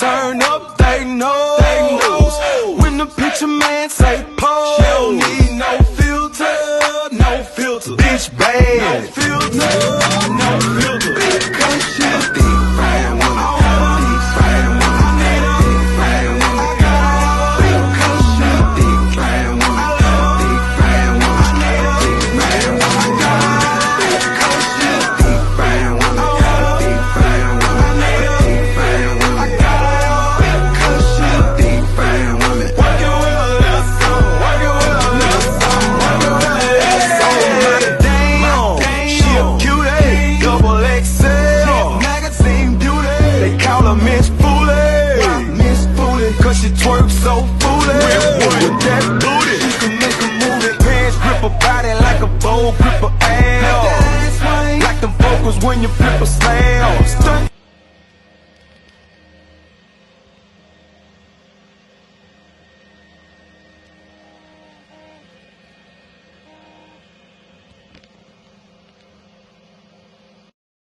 turn up, they know. When the picture man say pose, she don't need no filter, no filter. Bitch bad, no filter, no filter. Because she a deep fried woman, deep fried woman, deep fried woman. Because she a deep fried woman, deep fried woman, deep fried woman. Because she a deep fried woman, deep fried woman, deep fried woman. Because she a deep fried woman. Working with a little song, working with a little song, working with a little song. Damn, she a cutie, double XL, magazine beauty. They call her Miss Foolie, Miss Foolie, 'cause she twerks so foolie. With that booty, she can make a movie. Pants grip her body like a bowl grip her ass. Like them vocals when you flip a slam.